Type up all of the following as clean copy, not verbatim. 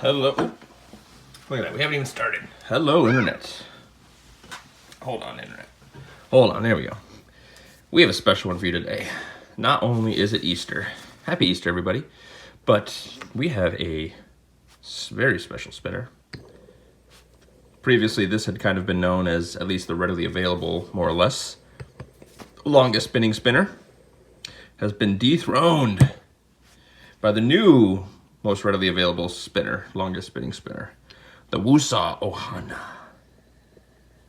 Hello. Look at that. We haven't even started. Hello, Internet. Hold on, Internet. Hold on. There we go. We have a special one for you today. Not only is it Easter. Happy Easter, everybody. But we have a very special spinner. Previously, this had kind of been known as at least the readily available, more or less, longest spinning spinner. Has been dethroned by the new most readily available spinner, longest spinning spinner, the WooSah Ohana.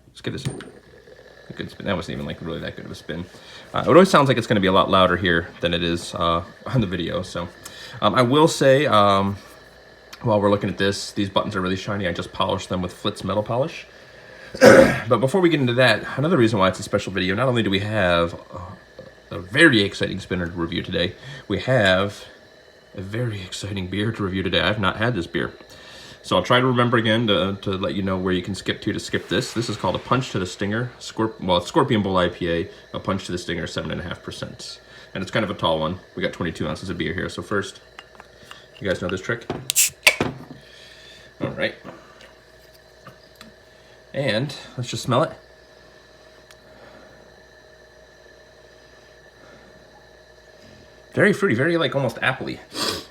Let's give this a good spin. That wasn't even like really that good of a spin. It always sounds like it's going to be a lot louder here than it is on the video. So I will say, while we're looking at this, these buttons are really shiny. I just polished them with Flitz metal polish. But before we get into that, another reason why it's a special video, not only do we have a very exciting spinner to review today, we have a very exciting beer to review today. I've not had this beer. So I'll try to remember again to let you know where you can skip to skip this. This is called a Punch to the Stinger. It's Scorpion Bowl IPA, a Punch to the Stinger, 7.5%. And it's kind of a tall one. We got 22 ounces of beer here. So first, you guys know this trick? All right. And let's just smell it. Very fruity, very like almost appley.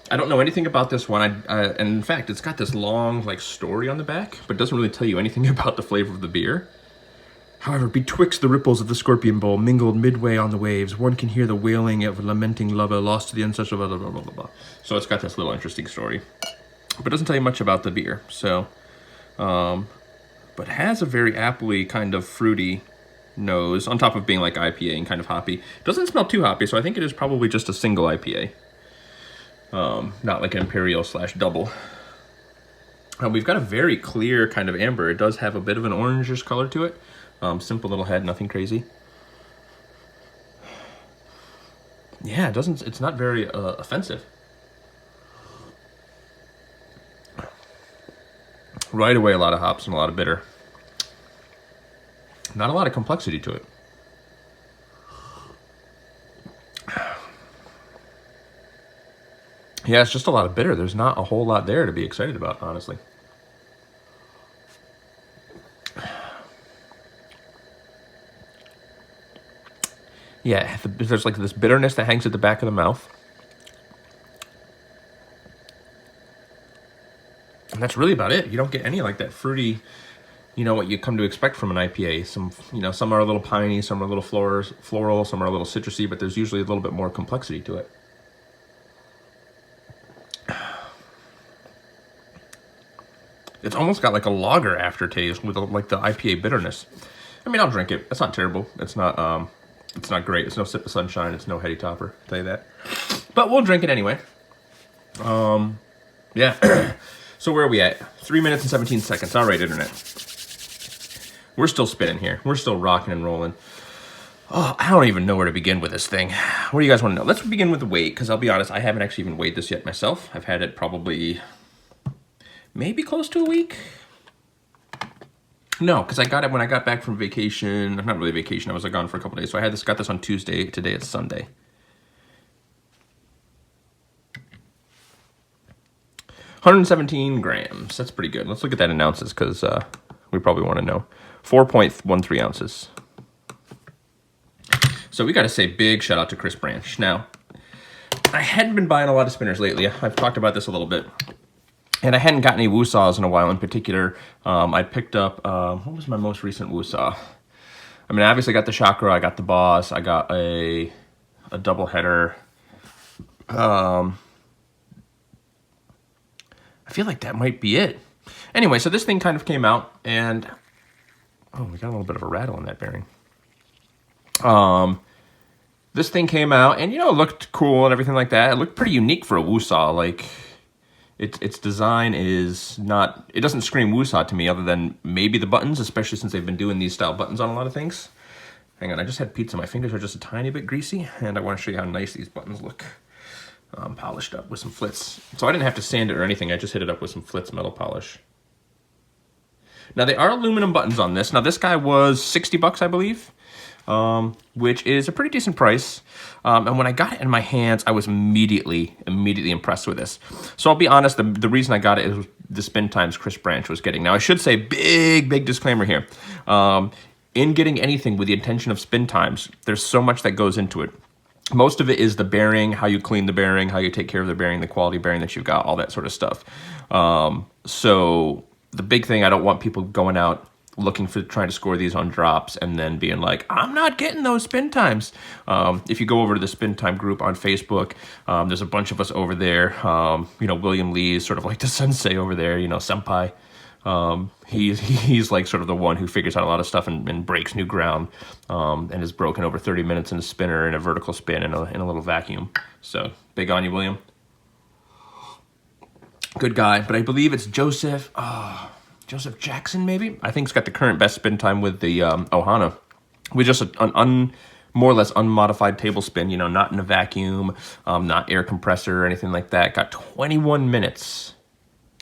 I don't know anything about this one. And in fact, it's got this long like story on the back, but doesn't really tell you anything about the flavor of the beer. However, betwixt the ripples of the Scorpion Bowl, mingled midway on the waves, one can hear the wailing of a lamenting lover lost to the ancestral blah, blah, blah, blah, blah. So it's got this little interesting story, but doesn't tell you much about the beer. So, but has a very appley kind of fruity nose on top of being like IPA and kind of hoppy. Doesn't smell too hoppy, so I think it is probably just a single IPA. Not like an imperial / double. We've got a very clear kind of amber. It does have a bit of an orangish color to it. Simple little head, nothing crazy. Yeah, it's not very offensive. Right away, a lot of hops and a lot of bitter. Not a lot of complexity to it. Yeah, it's just a lot of bitter. There's not a whole lot there to be excited about, honestly. Yeah, there's like this bitterness that hangs at the back of the mouth. And that's really about it. You don't get any like that fruity, what you come to expect from an IPA. Some are a little piney, some are a little floral, some are a little citrusy, but there's usually a little bit more complexity to it. It's almost got like a lager aftertaste with like the IPA bitterness. I mean, I'll drink it. It's not terrible. It's not great. It's no sip of sunshine. It's no heady topper. I'll tell you that. But we'll drink it anyway. Yeah. So where are we at? 3 minutes and 17 seconds. All right, Internet. We're still spinning here. We're still rocking and rolling. Oh, I don't even know where to begin with this thing. What do you guys want to know? Let's begin with the weight, because I'll be honest, I haven't actually even weighed this yet myself. I've had it probably maybe close to a week. No, because I got it when I got back from vacation. Not really vacation. I was gone for a couple days. So I got this on Tuesday. Today it's Sunday. 117 grams. That's pretty good. Let's look at that in ounces because we probably want to know. 4.13 ounces. So we got to say big shout out to Chris Branch. Now, I hadn't been buying a lot of spinners lately. I've talked about this a little bit. And I hadn't got any WooSahs in a while in particular. I picked up, what was my most recent WooSah? I mean, I obviously got the Chakra, I got the Boss, I got a double header. I feel like that might be it. Anyway, so this thing kind of came out and, oh, we got a little bit of a rattle in that bearing. This thing came out and, it looked cool and everything like that. It looked pretty unique for a WooSah. Like, its design is not, it doesn't scream WooSah to me other than maybe the buttons, especially since they've been doing these style buttons on a lot of things. Hang on, I just had pizza. My fingers are just a tiny bit greasy, and I want to show you how nice these buttons look. Polished up with some Flitz. So I didn't have to sand it or anything. I just hit it up with some Flitz metal polish. Now, they are aluminum buttons on this. Now, this guy was $60, I believe. which is a pretty decent price. And when I got it in my hands, I was immediately impressed with this. So I'll be honest, the reason I got it is the spin times Chris Branch was getting. Now, I should say, big disclaimer here. In getting anything with the intention of spin times, there's so much that goes into it. Most of it is the bearing, how you clean the bearing, how you take care of the bearing, the quality bearing that you've got, all that sort of stuff. So the big thing, I don't want people going out looking for trying to score these on drops and then being like, I'm not getting those spin times. If you go over to the spin time group on Facebook, there's a bunch of us over there. William Lee is sort of like the sensei over there, senpai. He's like sort of the one who figures out a lot of stuff and breaks new ground, and has broken over 30 minutes in a spinner, in a vertical spin, in a little vacuum. So big on you, William. Good guy, but I believe it's Joseph Jackson, maybe? I think he's got the current best spin time with the Ohana, with just an more or less unmodified table spin, not in a vacuum, not air compressor or anything like that. Got 21 minutes.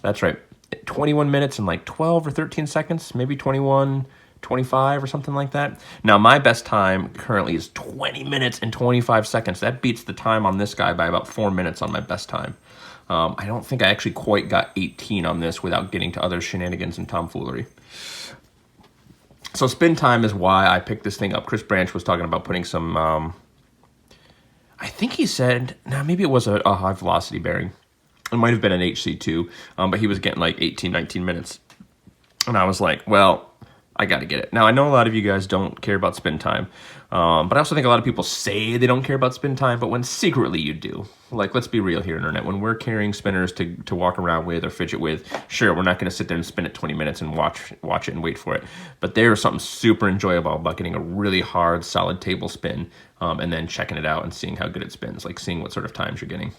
That's right. 21 minutes and like 12 or 13 seconds, maybe 21, 25 or something like that. Now, my best time currently is 20 minutes and 25 seconds. That beats the time on this guy by about 4 minutes on my best time. I don't think I actually quite got 18 on this without getting to other shenanigans and tomfoolery. So spin time is why I picked this thing up. Chris Branch was talking about putting some, I think he said, maybe it was a high velocity bearing. It might have been an HC2, but he was getting like 18, 19 minutes. And I was like, well, I got to get it. Now, I know a lot of you guys don't care about spin time, but I also think a lot of people say they don't care about spin time, but when secretly you do. Like, let's be real here, Internet. When we're carrying spinners to walk around with or fidget with, sure, we're not going to sit there and spin it 20 minutes and watch it and wait for it. But there's something super enjoyable about getting a really hard, solid table spin, and then checking it out and seeing how good it spins, like seeing what sort of times you're getting.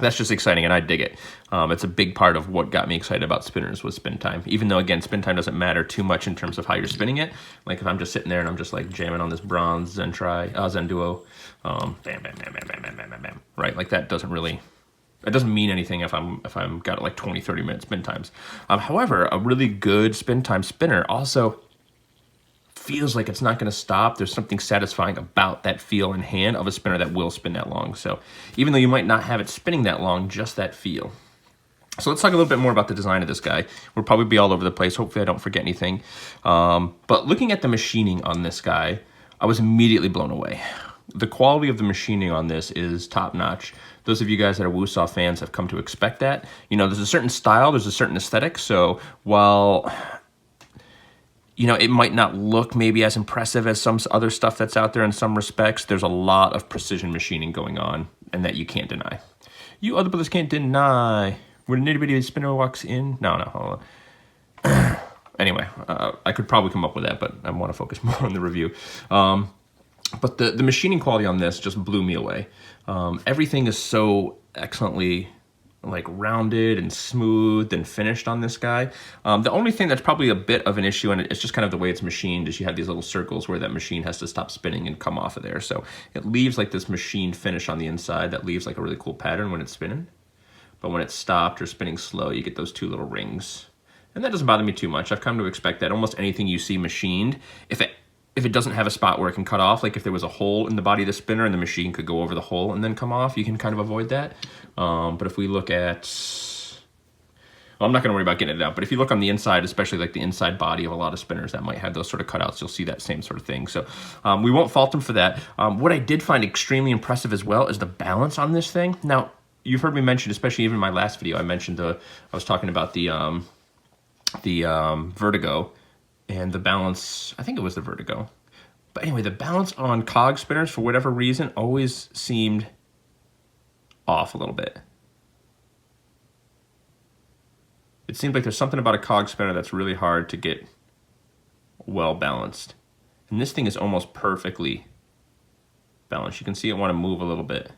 That's just exciting, and I dig it. It's a big part of what got me excited about spinners was spin time. Even though, again, spin time doesn't matter too much in terms of how you're spinning it. Like if I'm just sitting there and I'm just like jamming on this bronze Zen Duo, bam, bam, bam, bam, bam, bam, bam, bam, right? Like that doesn't mean anything if I'm got like 20, 30 minute spin times. However, a really good spin time spinner also feels like it's not going to stop. There's something satisfying about that feel in hand of a spinner that will spin that long. So even though you might not have it spinning that long, just that feel. So let's talk a little bit more about the design of this guy. We'll probably be all over the place. Hopefully I don't forget anything. But looking at the machining on this guy, I was immediately blown away. The quality of the machining on this is top notch. Those of you guys that are WooSah fans have come to expect that. There's a certain style, there's a certain aesthetic. So while it might not look maybe as impressive as some other stuff that's out there in some respects, there's a lot of precision machining going on, and that you can't deny. You other brothers can't deny. When an itty-bitty spinner walks in... No, hold on. Anyway, I could probably come up with that, but I want to focus more on the review. But the machining quality on this just blew me away. Everything is so excellently like rounded and smooth and finished on this guy. The only thing that's probably a bit of an issue, and it's just kind of the way it's machined, is you have these little circles where that machine has to stop spinning and come off of there. So it leaves like this machined finish on the inside that leaves like a really cool pattern when it's spinning. But when it's stopped or spinning slow, you get those two little rings. And that doesn't bother me too much. I've come to expect that almost anything you see machined, if it doesn't have a spot where it can cut off, like if there was a hole in the body of the spinner and the machine could go over the hole and then come off, you can kind of avoid that. But if we look at, well, I'm not gonna worry about getting it out, but if you look on the inside, especially like the inside body of a lot of spinners that might have those sort of cutouts, you'll see that same sort of thing. So we won't fault them for that. What I did find extremely impressive as well is the balance on this thing. Now, you've heard me mention, especially even in my last video, I mentioned I was talking about the Vertigo, and the balance, I think it was the Vertigo. But anyway, the balance on cog spinners, for whatever reason, always seemed off a little bit. It seemed like there's something about a cog spinner that's really hard to get well balanced. And this thing is almost perfectly balanced. You can see it want to move a little bit.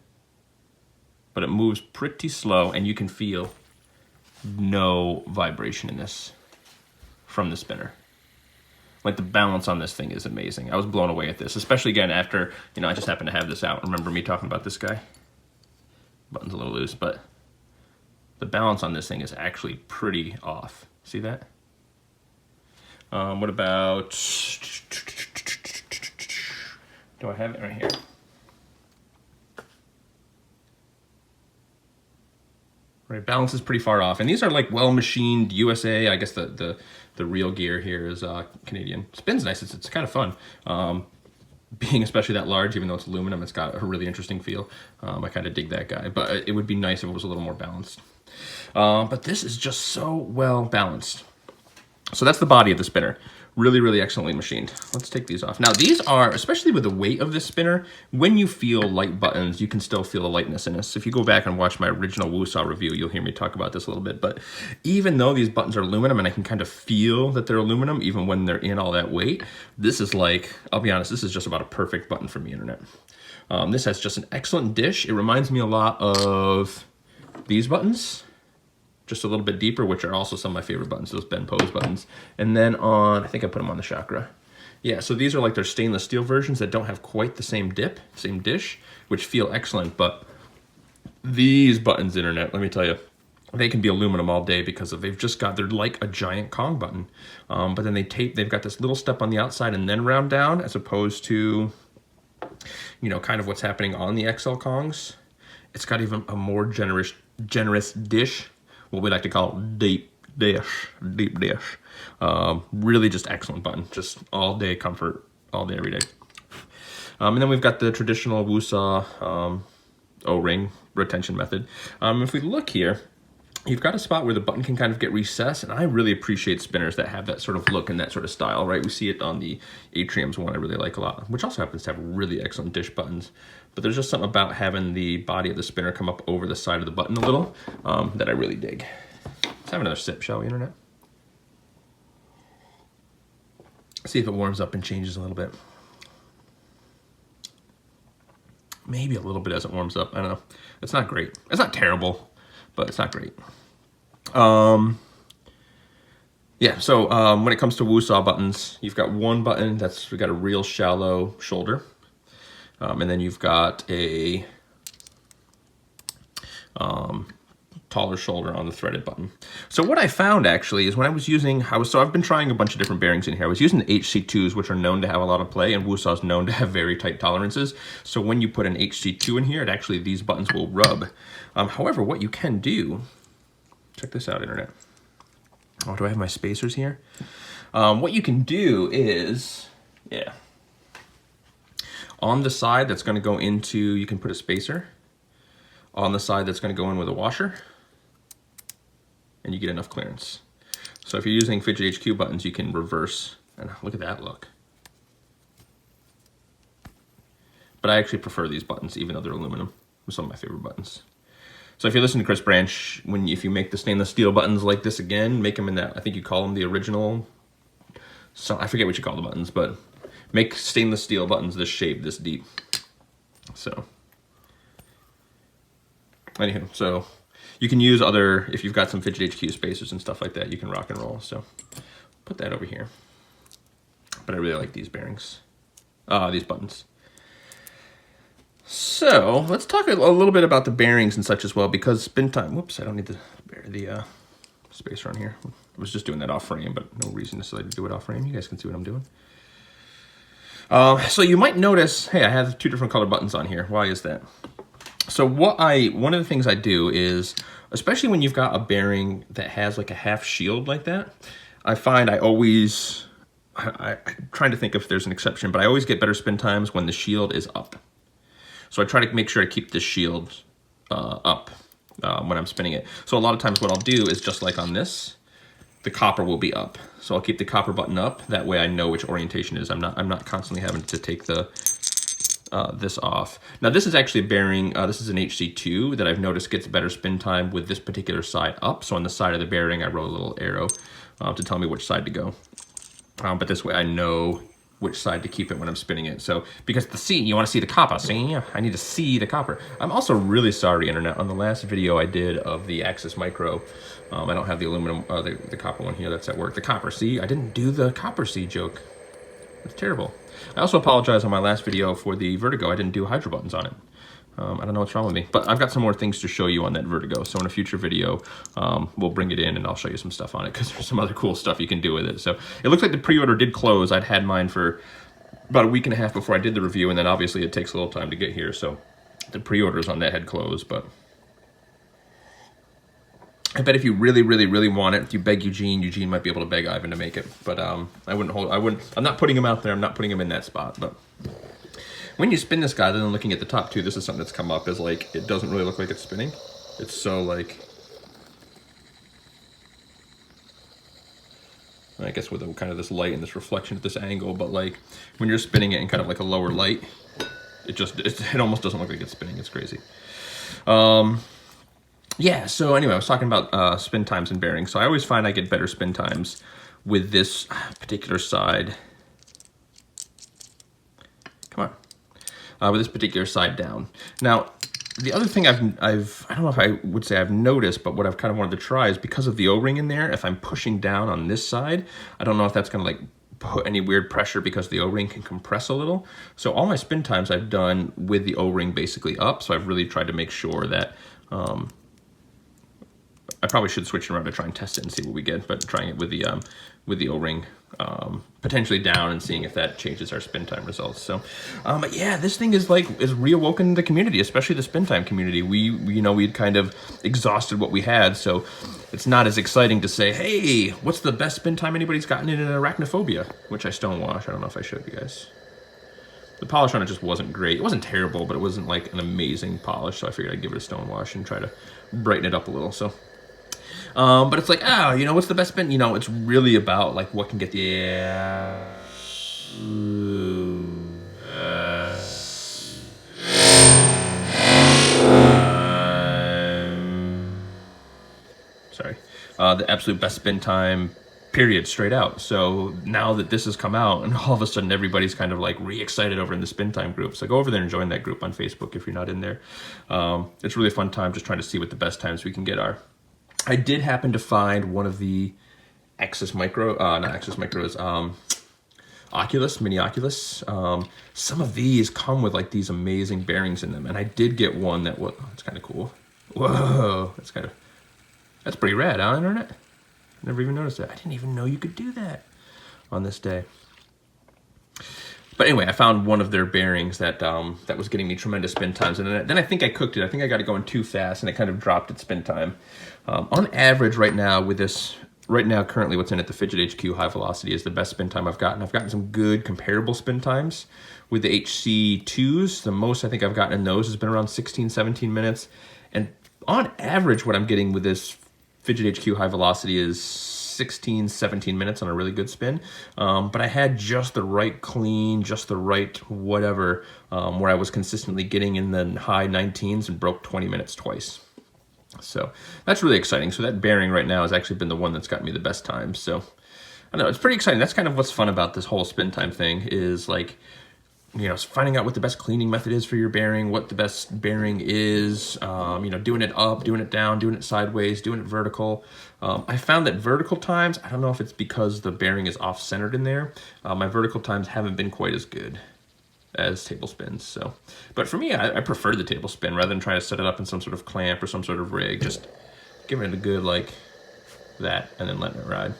But it moves pretty slow, and you can feel no vibration in this from the spinner. Like the balance on this thing is amazing. I was blown away at this, especially again after, I just happened to have this out. Remember me talking about this guy? Button's a little loose, but the balance on this thing is actually pretty off. See that? What about, do I have it right here? Right, balance is pretty far off. And these are like well-machined USA. I guess the real gear here is Canadian. Spins nice, it's kind of fun. Being especially that large, even though it's aluminum, it's got a really interesting feel. I kind of dig that guy, but it would be nice if it was a little more balanced. But this is just so well balanced. So that's the body of the spinner. Really, really excellently machined. Let's take these off. Now these are, especially with the weight of this spinner, when you feel light buttons, you can still feel the lightness in this. If you go back and watch my original WooSah review, you'll hear me talk about this a little bit. But even though these buttons are aluminum and I can kind of feel that they're aluminum, even when they're in all that weight, this is like, I'll be honest, this is just about a perfect button for me, internet. This has just an excellent dish. It reminds me a lot of these buttons. Just a little bit deeper, which are also some of my favorite buttons, those Ben Pose buttons. And then on, I think I put them on the Chakra. Yeah, so these are like their stainless steel versions that don't have quite the same dip, same dish, which feel excellent. But these buttons, internet, let me tell you, they can be aluminum all day because of, they're like a giant Kong button. But then they've got this little step on the outside and then round down, as opposed to, you know, kind of what's happening on the XL Kongs. It's got even a more generous dish. What we like to call deep dish. Really just excellent button. Just all day comfort, all day, every day. And then we've got the traditional WooSah O-ring retention method. If we look here, you've got a spot where the button can kind of get recessed, and I really appreciate spinners that have that sort of look and that sort of style, right? We see it on the Atrium's one I really like a lot, which also happens to have really excellent dish buttons. But there's just something about having the body of the spinner come up over the side of the button a little that I really dig. Let's have another sip, shall we, internet? See if it warms up and changes a little bit. Maybe a little bit as it warms up. I don't know. It's not great. It's not terrible, but it's not great. Yeah, so when it comes to WooSah buttons, you've got one button we've got a real shallow shoulder. And then you've got a taller shoulder on the threaded button. So what I found actually is when I was using, I've been trying a bunch of different bearings in here. I was using the HC2s, which are known to have a lot of play, and WooSah is known to have very tight tolerances. So when you put an HC2 in here, these buttons will rub. However, what you can do, check this out, internet. Oh, do I have my spacers here? What you can do is, yeah. On the side that's going to go into, you can put a spacer. On the side that's going to go in with a washer. And you get enough clearance. So if you're using Fidget HQ buttons, you can reverse. And look at that look. But I actually prefer these buttons, even though they're aluminum. They're some of my favorite buttons. So if you listen to Chris Branch, if you make the stainless steel buttons like this again, make them in that, I think you call them the original. So I forget what you call the buttons, but make stainless steel buttons this shape, this deep. So, anywho, so you can use if you've got some Fidget HQ spacers and stuff like that, you can rock and roll. So, put that over here. But I really like these bearings, these buttons. So, let's talk a little bit about the bearings and such as well, because spin time, whoops, I don't need the spacer on here. I was just doing that off frame, but no reason necessarily to do it off frame. You guys can see what I'm doing. So you might notice, hey, I have two different color buttons on here. Why is that? So one of the things I do is, especially when you've got a bearing that has like a half shield like that, I find I'm trying to think if there's an exception, but I always get better spin times when the shield is up. So I try to make sure I keep the shield up when I'm spinning it. So a lot of times what I'll do is just like on this, the copper will be up. So I'll keep the copper button up. That way I know which orientation it is. I'm not constantly having to take this off. Now this is actually a bearing, this is an HC2 that I've noticed gets better spin time with this particular side up. So on the side of the bearing, I wrote a little arrow to tell me which side to go. But this way I know which side to keep it when I'm spinning it. So, because you want to see the copper, see? I need to see the copper. I'm also really sorry, internet. On the last video I did of the Axis Micro, I don't have the aluminum, the copper one here that's at work. The copper, see? I didn't do the copper C joke. It's terrible. I also apologize on my last video for the Vertigo. I didn't do hydro buttons on it. I don't know what's wrong with me, but I've got some more things to show you on that Vertigo. So in a future video, we'll bring it in and I'll show you some stuff on it because there's some other cool stuff you can do with it. So it looks like the pre-order did close. I'd had mine for about a week and a half before I did the review, and then obviously it takes a little time to get here. So the pre-orders on that had closed, but I bet if you really, really, really want it, if you beg Eugene, Eugene might be able to beg Ivan to make it. But I'm not putting him out there. I'm not putting him in that spot. But when you spin this guy, then looking at the top too, this is something that's come up, is like, it doesn't really look like it's spinning. It's so like, I guess with kind of this light and this reflection at this angle, but like when you're spinning it in kind of like a lower light, it almost doesn't look like it's spinning. It's crazy. Yeah, so anyway, I was talking about spin times and bearings. So I always find I get better spin times with this particular side. Come on. With this particular side down. Now, the other thing I don't know if I would say I've noticed, but what I've kind of wanted to try is because of the O-ring in there, if I'm pushing down on this side, I don't know if that's going to like put any weird pressure because the O-ring can compress a little. So all my spin times I've done with the O-ring basically up. So I've really tried to make sure that, I probably should switch it around to try and test it and see what we get, but trying it with the O-ring potentially down and seeing if that changes our spin time results. So, but yeah, this thing is reawoken the community, especially the spin time community. We'd kind of exhausted what we had, so it's not as exciting to say, hey, what's the best spin time anybody's gotten in an arachnophobia, which I stonewash. I don't know if I showed you guys. The polish on it just wasn't great. It wasn't terrible, but it wasn't like an amazing polish, so I figured I'd give it a stonewash and try to brighten it up a little. So. But it's like, what's the best spin? It's really about like what can get the the absolute best spin time, period, straight out. So now that this has come out, and all of a sudden everybody's kind of like re-excited over in the spin time group. So go over there and join that group on Facebook if you're not in there. It's really a fun time just trying to see what the best times we can get are. I did happen to find one of the Axis Micro, not Axis Micros, Oculus, Mini Oculus. Some of these come with like these amazing bearings in them, and I did get one that was, it's kind of cool. Whoa, that's pretty rad, huh, Internet? Never even noticed that. I didn't even know you could do that on this day. But anyway, I found one of their bearings that that was getting me tremendous spin times, and then I think I cooked it. I think I got it going too fast, and it kind of dropped its spin time. On average, right now with this, currently what's in it, the Fidget HQ High Velocity is the best spin time I've gotten. I've gotten some good comparable spin times with the HC2s. The most I think I've gotten in those has been around 16, 17 minutes. And on average, what I'm getting with this Fidget HQ High Velocity is 16, 17 minutes on a really good spin. But I had just the right clean, just the right whatever, where I was consistently getting in the high 19s and broke 20 minutes twice. So that's really exciting. So that bearing right now has actually been the one that's got me the best time. So I know it's pretty exciting. That's kind of what's fun about this whole spin time thing is like, finding out what the best cleaning method is for your bearing, what the best bearing is, doing it up, doing it down, doing it sideways, doing it vertical. I found that vertical times, I don't know if it's because the bearing is off-centered in there, my vertical times haven't been quite as good as table spins. So, but for me, I prefer the table spin rather than trying to set it up in some sort of clamp or some sort of rig. Just giving it a good like that and then letting it ride.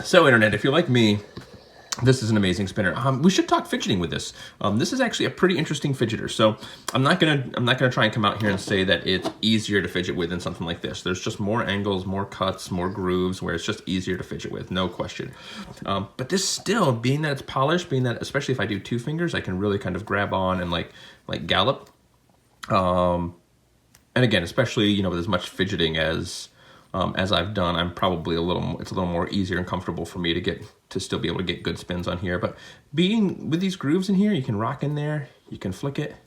So Internet, if you're like me, this is an amazing spinner. We should talk fidgeting with this. This is actually a pretty interesting fidgeter. So I'm not gonna try and come out here and say that it's easier to fidget with than something like this. There's just more angles, more cuts, more grooves, where it's just easier to fidget with, no question. But this still, being that it's polished, being that especially if I do two fingers, I can really kind of grab on and like gallop. And again, especially with as much fidgeting as I've done, I'm probably it's a little more easier and comfortable for me to still be able to get good spins on here. But being with these grooves in here, you can rock in there, you can flick it.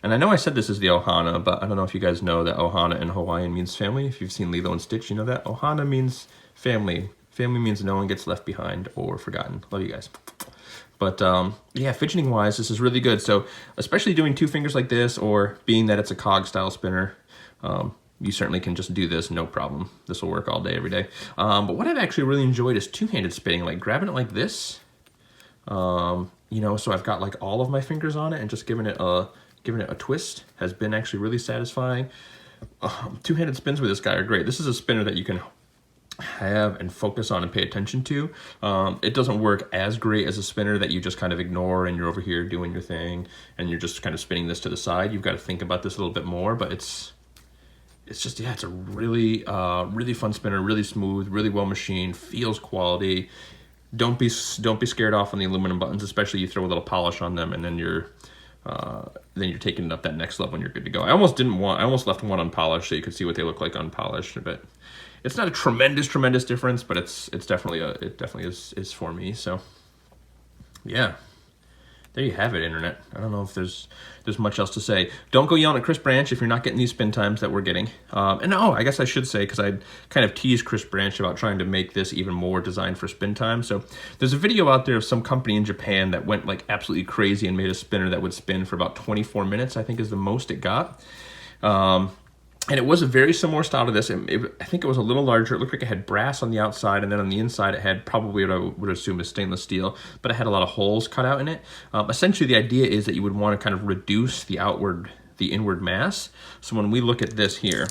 And I know I said this is the Ohana, but I don't know if you guys know that Ohana in Hawaiian means family. If you've seen Lilo and Stitch, you know that. Ohana means family. Family means no one gets left behind or forgotten. Love you guys. But yeah, fidgeting wise, this is really good. So especially doing two fingers like this, or being that it's a cog style spinner, you certainly can just do this, no problem. This will work all day, every day. But what I've actually really enjoyed is two-handed spinning, like grabbing it like this. So I've got like all of my fingers on it and just giving it a twist has been actually really satisfying. Two-handed spins with this guy are great. This is a spinner that you can have and focus on and pay attention to. It doesn't work as great as a spinner that you just kind of ignore and you're over here doing your thing and you're just kind of spinning this to the side. You've got to think about this a little bit more, but it's just, yeah, it's a really, really fun spinner, really smooth, really well machined, feels quality. Don't be scared off on the aluminum buttons, especially you throw a little polish on them and then you're taking it up that next level and you're good to go. I almost left one unpolished so you could see what they look like unpolished, but it's not a tremendous difference, but it definitely is for me. So yeah, there you have it, internet. I don't know if there's much else to say. Don't go yelling at Chris Branch if you're not getting these spin times that we're getting. And I guess I should say, because I kind of teased Chris Branch about trying to make this even more designed for spin time. So there's a video out there of some company in Japan that went like absolutely crazy and made a spinner that would spin for about 24 minutes, I think is the most it got. And it was a very similar style to this. I think it was a little larger. It looked like it had brass on the outside, and then on the inside it had probably what I would assume is stainless steel, but it had a lot of holes cut out in it. Essentially, the idea is that you would want to kind of reduce the inward mass. So when we look at this here,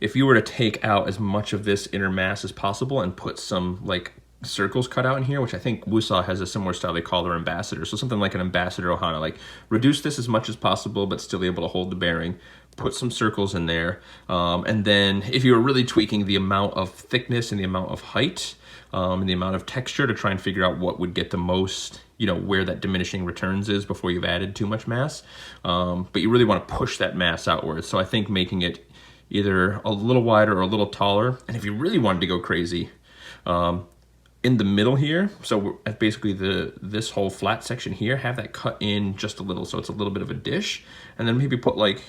if you were to take out as much of this inner mass as possible and put some like circles cut out in here, which I think WooSah has a similar style they call their ambassador. So something like an ambassador Ohana, like reduce this as much as possible, but still able to hold the bearing. Put some circles in there. And then if you were really tweaking the amount of thickness and the amount of height and the amount of texture to try and figure out what would get the most, where that diminishing returns is before you've added too much mass. But you really want to push that mass outwards. So I think making it either a little wider or a little taller. And if you really wanted to go crazy, in the middle here, so basically this whole flat section here, have that cut in just a little, so it's a little bit of a dish, and then maybe put like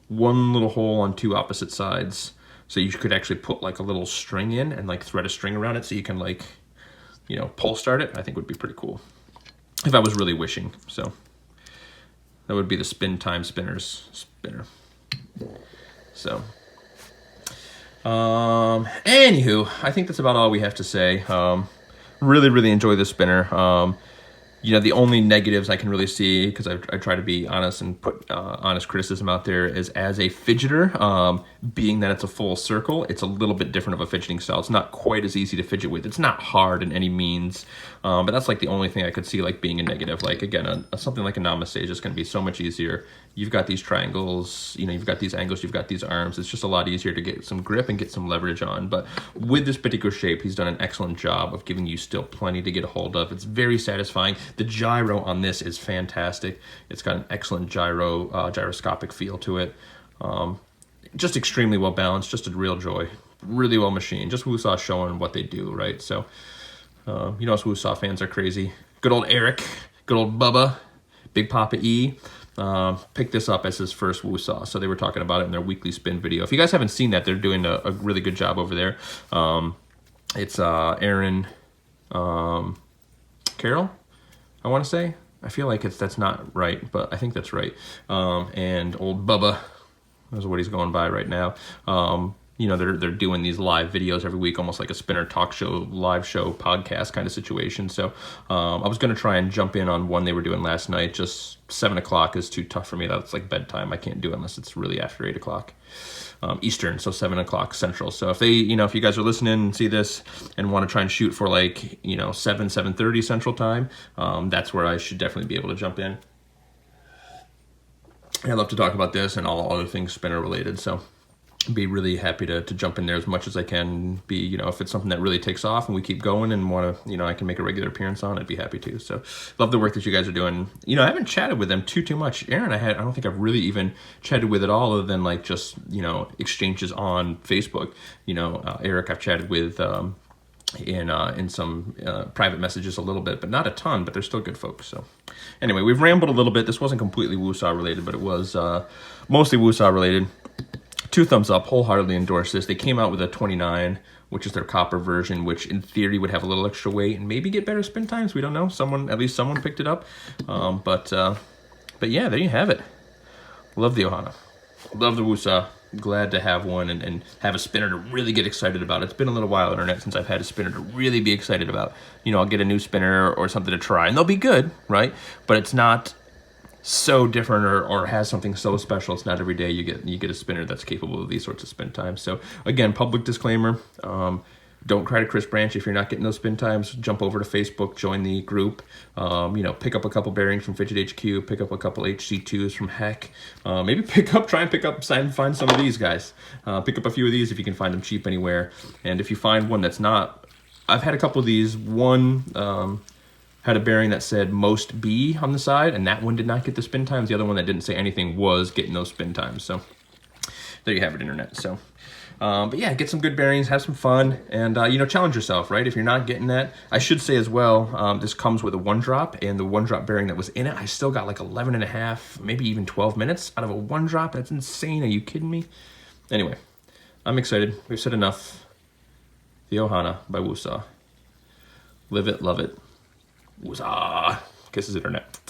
one little hole on two opposite sides, so you could actually put like a little string in and like thread a string around it so you can like, pull start it. I think would be pretty cool if I was really wishing. So that would be the Spin Time Spinners spinner. So anywho, I think that's about all we have to say. Really enjoy this spinner. The only negatives I can really see, because I try to be honest and put honest criticism out there, is as a fidgeter, being that it's a full circle, it's a little bit different of a fidgeting style. It's not quite as easy to fidget with. It's not hard in any means, but that's like the only thing I could see like being a negative. Like again, something like a namaste is just going to be so much easier. You've got these triangles, you've got these angles, you've got these arms. It's just a lot easier to get some grip and get some leverage on. But with this particular shape, he's done an excellent job of giving you still plenty to get a hold of. It's very satisfying. The gyro on this is fantastic. It's got an excellent gyroscopic feel to it. Just extremely well balanced, just a real joy. Really well machined. Just WooSah showing what they do, right? So, us WooSah fans are crazy. Good old Eric, good old Bubba, Big Papa E, picked this up as his first WooSah. So they were talking about it in their weekly spin video. If you guys haven't seen that, they're doing a really good job over there. It's Aaron Carroll, I want to say. I feel like that's not right, but I think that's right. And old Bubba is what he's going by right now. They're doing these live videos every week, almost like a spinner talk show, live show, podcast kind of situation. So I was going to try and jump in on one they were doing last night. Just 7 o'clock is too tough for me. That's like bedtime. I can't do it unless it's really after 8 o'clock Eastern, so 7 o'clock Central. So if if you guys are listening and see this and want to try and shoot for like 7:30 Central time, that's where I should definitely be able to jump in. I'd love to talk about this and all other things spinner related. So be really happy to jump in there as much as I can. If it's something that really takes off and we keep going and want to, I can make a regular appearance on, I'd be happy to. So love the work that you guys are doing. I haven't chatted with them too much. Aaron, I don't think I've really even chatted with at all, other than like just, exchanges on Facebook. Eric, I've chatted with in some private messages a little bit, but not a ton, but they're still good folks. So anyway, we've rambled a little bit. This wasn't completely WooSah related, but it was mostly WooSah related. 2 thumbs up, wholeheartedly endorse this. They came out with a 29, which is their copper version, which in theory would have a little extra weight and maybe get better spin times. We don't know. At least someone picked it up. But yeah, there you have it. Love the Ohana. Love the WooSah. Glad to have one and have a spinner to really get excited about. It's been a little while, internet, since I've had a spinner to really be excited about. I'll get a new spinner or something to try, and they'll be good, right? But it's not so different or has something so special. It's not every day you get a spinner that's capable of these sorts of spin times. So again, public disclaimer, don't cry to Chris Branch if you're not getting those spin times. Jump over to Facebook, join the group, pick up a couple bearings from Fidget HQ, pick up a couple HC2s from Heck, maybe try and find some of these guys. Pick up a few of these if you can find them cheap anywhere. And if you find one that's not, I've had a couple of these. One had a bearing that said most B on the side, and that one did not get the spin times. The other one that didn't say anything was getting those spin times. So there you have it, internet. So, but yeah, get some good bearings, have some fun, and challenge yourself, right? If you're not getting that, I should say as well, this comes with a 1-drop, and the 1-drop bearing that was in it, I still got like 11 and a half, maybe even 12 minutes out of a 1-drop. That's insane. Are you kidding me? Anyway, I'm excited. We've said enough. The Ohana by WooSah. Live it, love it. WooSah. Kisses, internet.